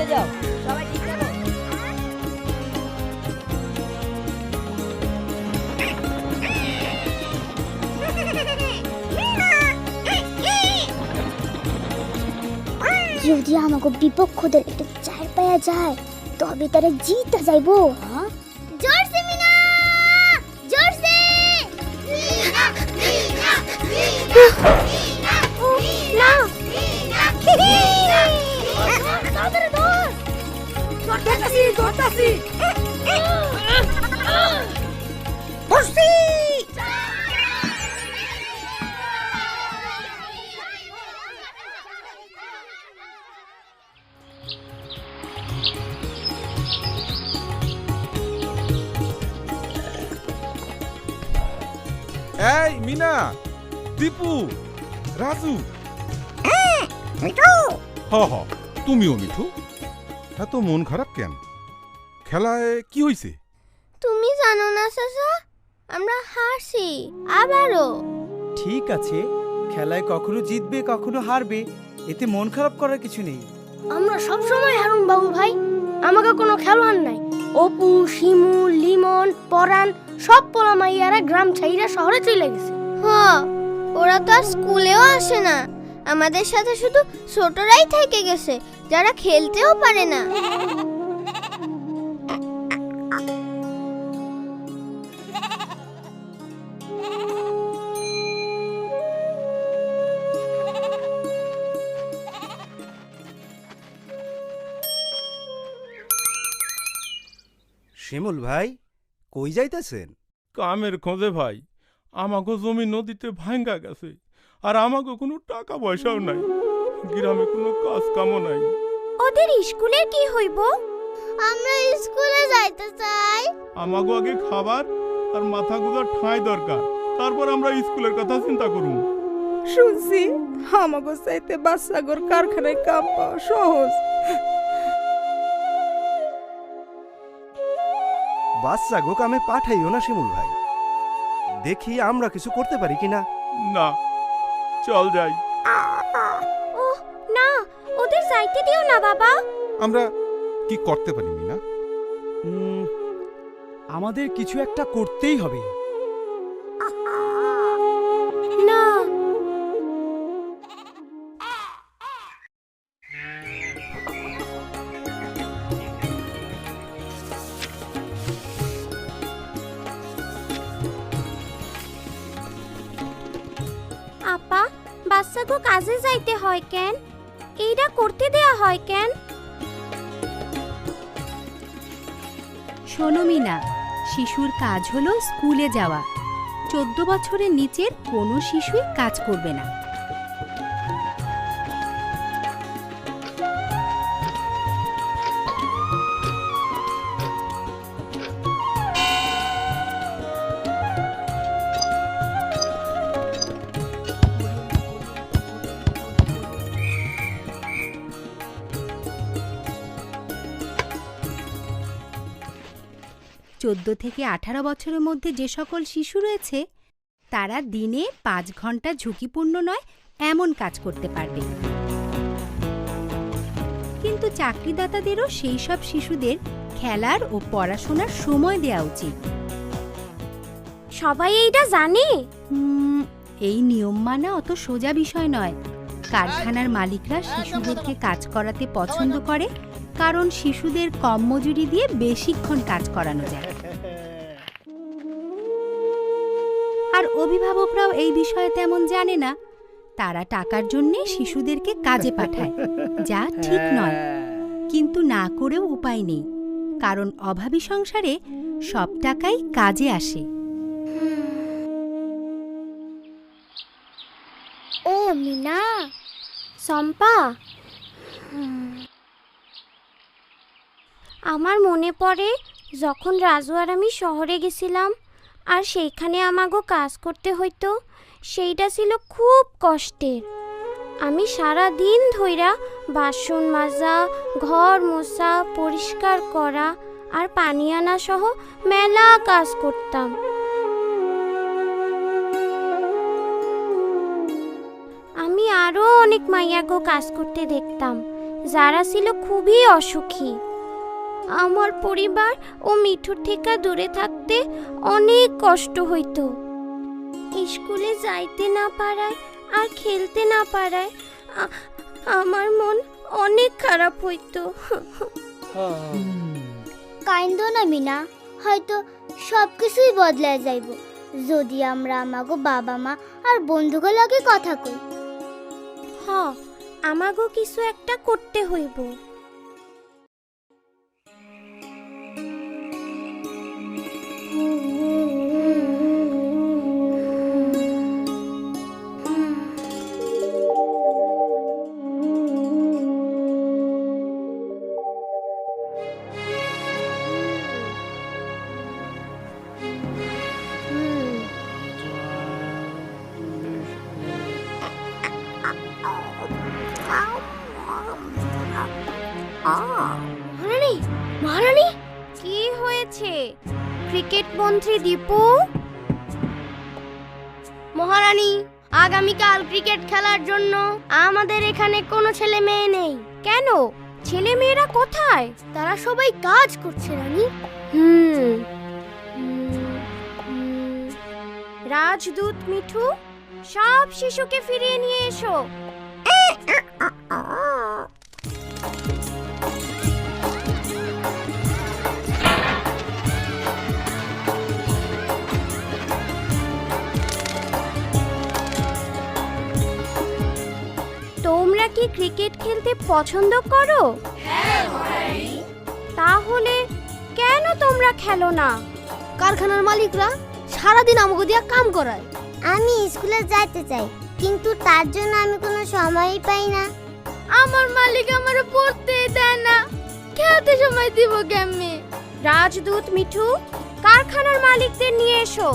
স্কুলে যাও, সবাই ঠিক যাবো। যদি আমাকে বিপক্ষদের একটু চার পায়া যায় তবে তারা জিতা যাইবো। হ্যাঁ, জোরসে মিনা, জোরসে মিনা, মিনা, মিনা, মিনা, মিনা, মিনা, তাড়াতাড়ি ধর, ধরতাছি, ধরতাছি, বসি। এই মিনা, দীপু, রাজু। মিঠু, হ হ, তুমিও মিঠু। এত মন খারাপ কেন? খেলায় কি হইছে? তুমি জানো না চাচা, আমরা হারছি আবারও। ঠিক আছে, খেলায় কখনো জিতবে কখনো হারবে, এতে মন খারাপ করার কিছু নেই। আমরা সব সময় হারুন বাবু ভাই, আমাকে কোনো খেলোয়াড় নাই। অপু, শিমু, লিমন, পরাণ সব পোলা মাইয়ারা গ্রাম ছাইরা শহরে চলে গেছে। হ্যাঁ, ওরা তো আর স্কুলেও আসে না, আমাদের সাথে শুধু ছোটরাই থেকে গেছে যারা খেলতেও পারে না। শিমুল ভাই, কই যাইতেছেন? কামের খোঁজে ভাই। আমাকে জমি নদীতে ভাঙ্গা গেছে, আর আমাকে কোনো টাকা পয়সাও নাই। গ্রামে কোনো কাজ কামও নাই। ওদের স্কুলের কি হইব? আমরা স্কুলে যাইতে চাই। আমাকে আগে খাবার আর মাথা গোজার ঠাঁই দরকার, তারপর আমরা স্কুলের কথা চিন্তা করুম। শুনছি আমাগো চাইতে বাচ্চাগর কারখানায় কাম পাওয়া সহজ। বাচ্চা গো কামে পাঠাইও না শিমুল ভাই, দেখি আমরা কিছু করতে পারি কিনা। না, চল যাই। ও না, ওদের যাইতে দিও না বাবা। আমরা কি করতে পারি মিনা? আমাদের কিছু একটা করতেই হবে। না, আপা, বাচ্চাগো কাজে যাইতে হয় কেন? এইটা করতে দেয়া হয় কেন? শোনো মিনা, শিশুর কাজ হলো স্কুলে যাওয়া। 14 বছরের নিচের কোনো শিশুই কাজ করবে না। চোদ্দ থেকে 18 বছরের মধ্যে যে সকল শিশু রয়েছে তারা দিনে 5 ঘন্টা ঝুঁকিপূর্ণ নয় এমন কাজ করতে পারবে। কিন্তু চাকরিদাতাদেরও সেই সব শিশুদের খেলার ও পড়াশোনার সময় দেওয়া উচিত। সবাই এইটা জানে? এই নিয়ম মানা অত সোজা বিষয় নয়। কারখানার মালিকরা শিশুদেরকে কাজ করাতে পছন্দ করে, কারণ শিশুদের কম মজুরি দিয়ে বেশিক্ষণ কাজ করানো যায়। আর অভিভাবকরাও এই বিষয়ে তেমন জানে না, তারা টাকার জন্যে শিশুদেরকে কাজে পাঠায়, যা ঠিক নয়। কিন্তু না করেও উপায় নেই, কারণ অভাবী সংসারে সব টাকাই কাজে আসে। ও মিনা, সম্পা, আমার মনে পড়ে যখন রাজু আর আমি শহরে গেছিলাম আর সেইখানে আমাগো কাজ করতে হইতো, সেইটা ছিল খুব কষ্টের। আমি সারা দিন ধইরা বাসন মাজা, ঘর মোছা, পরিষ্কার করা আর পানি আনা সহ মেলা কাজ করতাম। আমি আরো অনেক মাইয়াগো কাজ করতে দেখতাম, যারা ছিল খুবই অসুখী। আমার পরিবার ও মিঠুর থেকে দূরে থাকতে অনেক কষ্ট হইতো। স্কুলে যাইতে না পারায় আর খেলতে না পারায় আমার মন অনেক খারাপ হইতো। কাইন্দো না মিনা, হয়তো সব কিছুই বদলায় যাইব যদি আমরা আমাগো বাবা মা আর বন্ধুগুলোর লগে কথা কই। হ, আমাগো কিছু একটা করতে হইব। মহারানী, মহারানী, কি হয়েছে? ক্রিকেট মন্ত্রী দীপু। মহারানী, আগামীকাল ক্রিকেট খেলার জন্য আমাদের এখানে কোনো ছেলে মেয়ে নেই। কেন? ছেলে মেয়েরা কোথায়? তারা সবাই কাজ করছে রানী। রাজদূত মিঠু, সব শিশুকে ফিরিয়ে নিয়ে এসো। তোমরা কি ক্রিকেট খেলতে পছন্দ করো? তাহলে কেন তোমরা খেলো না? কারখানার মালিকরা সারাদিন আমাকে দিয়া কাম করায়। আমি স্কুলে যাইতে চাই, কিন্তু তার জন্য আমি কোনো সময়ই পাই না। আমার মালিক আমার পড়তে দেয় না, খেলতে সময় দিব কেমনে? রাজদূত মিঠু, কারখানার মালিকদের নিয়ে এসো।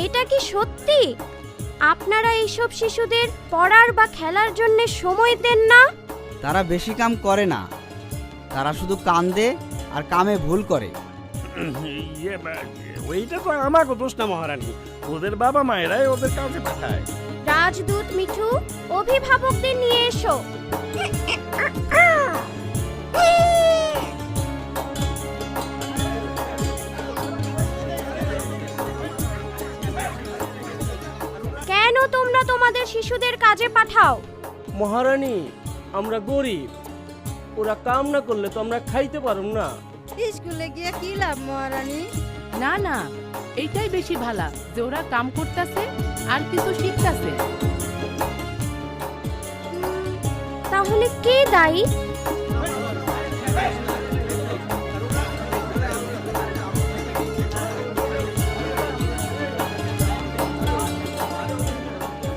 এটা কি সত্যি আপনারা এইসব শিশুদের পড়ার বা খেলার জন্য সময় দেন না? তারা বেশি কাম করে না, তারা শুধু কান্দে আর কামে ভুল করে। ওইটা তো আমাকে দোষ না মহারানী, ওদের বাবা মায়েরাই ওদের কাছে পাঠায়। রাজদূত মিঠু, অভিভাবকদের নিয়ে এসো। কেন তোমরা তোমাদের শিশুদের কাজে পাঠাও? মহারানী, আমরা গরিব, ওরা কাম না করলে তো আমরা খাইতে পারুম না। স্কুলে গিয়ে কি লাভ মহারানী? না না, এইটাই বেশি ভালো যে ওরা কাম করতেছে আর কিছু শিখতেছে। তাহলে কে দায়ী?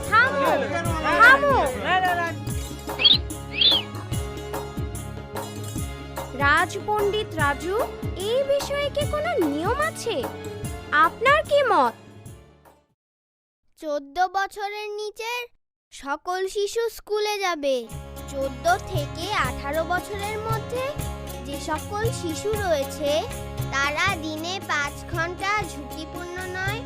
থামো, থামো। রাজপণ্ডিত রাজু, এই বিষয়ে কি কোনো নিয়ম আছে? আপনার কি মত? 14 বছরের নিচের সকল শিশু স্কুলে যাবে। 14 থেকে 18 বছরের মধ্যে যে সকল শিশু রয়েছে তারা দিনে 5 ঘন্টা ঝুঁকিপূর্ণ নয়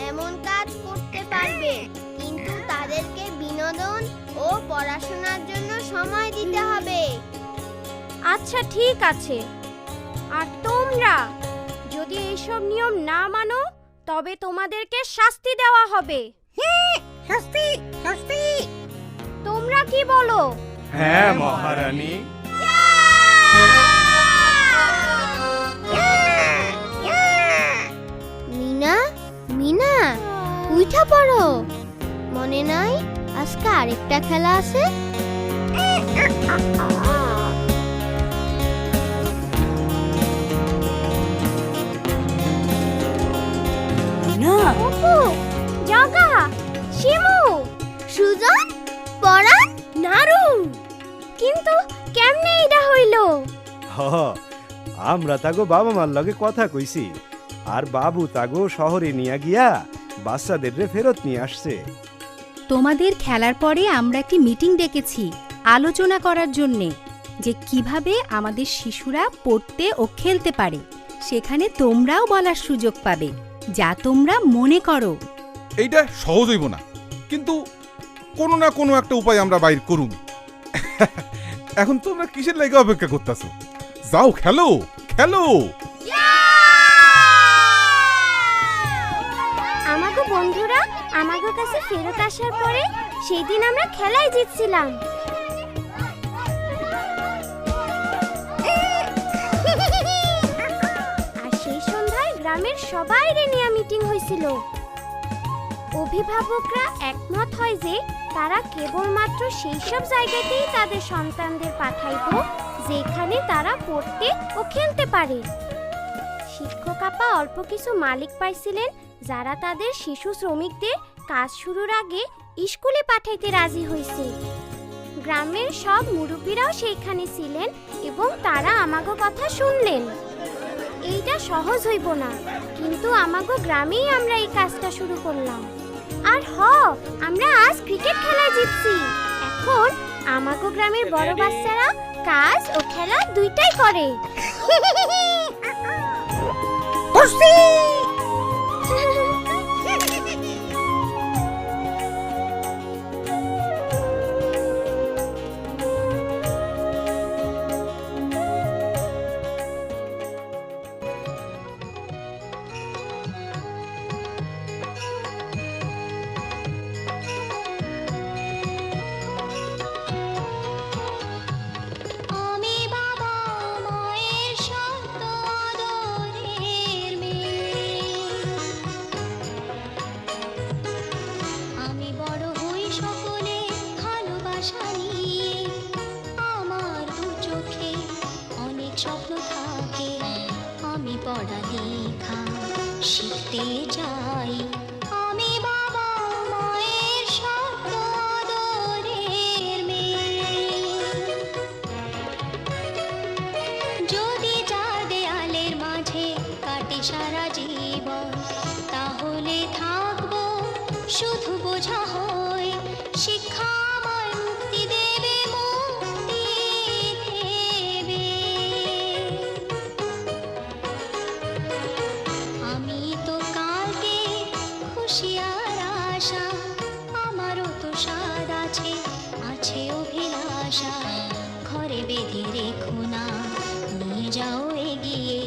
এমন কাজ করতে পারবে, কিন্তু তাদেরকে বিনোদন ও পড়াশোনার জন্য সময় দিতে হবে। আচ্ছা, ঠিক আছে। আর তোমরা যদি এইসব নিয়ম না মানো তবে তোমাদেরকে শাস্তি দেওয়া হবে। শাস্তি, শাস্তি। তোমরা কি বলো? হ্যাঁ মহারানী। মিনা, মিনা, উঠা পড়ো। মনে নাই আজকে আরেকটা খেলা আছে? অপু, জগা, শিমু, সুজন, পরাণ, নারু। কিন্তু কেমনে এটা হইল? আমরা তাগো বাবা মার লগে কথা কইছি, আর বাবু তাগো শহরে নিয়ে গিয়া বাচ্চাদের ফেরত নিয়ে আসছে। তোমাদের খেলার পরে আমরা একটি মিটিং ডেকেছি আলোচনা করার জন্যে যে কিভাবে আমাদের শিশুরা পড়তে ও খেলতে পারে। সেখানে তোমরাও বলার সুযোগ পাবে যা তোমরা মনে করো। এইটা সহজ হইব না, কিন্তু কোনো না কোনো একটা উপায় আমরা বাইর করুম। এখন তোমরা কিসের লাগে অপেক্ষা করতেছো? যাও খেলো খেলো। আমাগো বন্ধুরা আমাগো কাছে ফেরত আসার পরে সেই দিন আমরা খেলায় জিতছিলাম। আর সেই সন্ধ্যায় গ্রামের সবাই নিয়ে মিটিং হয়েছিল। অভিভাবকরা একমত হয় যে তারা কেবলমাত্র সেই সব জায়গাতেই তাদের সন্তানদের পাঠাইব যেখানে তারা পড়তে ও খেলতে পারে। শিক্ষক আপা অল্প কিছু মালিক পাইছিলেন যারা তাদের শিশু শ্রমিকদের কাজ শুরুর আগে স্কুলে পাঠাইতে রাজি হয়েছে। গ্রামের সব মুরব্বীরাও সেইখানে ছিলেন এবং তারা আমাগো কথা শুনলেন। এইটা সহজ হইব না, কিন্তু আমাগো গ্রামেই আমরা এই কাজটা শুরু করলাম। আর আমরা আজ ক্রিকেট খেলায় জিতছি। এখন আমাগো গ্রামের বড় বাচ্চারা কাজ ও খেলা দুইটাই করে। পড়ালেখা শিখতে চাই, আমি বাবা মায়ের শত আদরের মেয়ে। যদি চার দেয়ালের মাঝে কাটে সারা জীবন, তাহলে থাকবো শুধু বোঝা হয়ে। শিক্ষা আমায় মুক্তি দেবে, মুক্তি দেবে। আমি তো কালকে খুশি আর আশা, আমারও তো স্বাদ আছে, আছে অভিলাষা। ঘরে বেঁধে রেখো না, নিয়ে যাও এগিয়ে।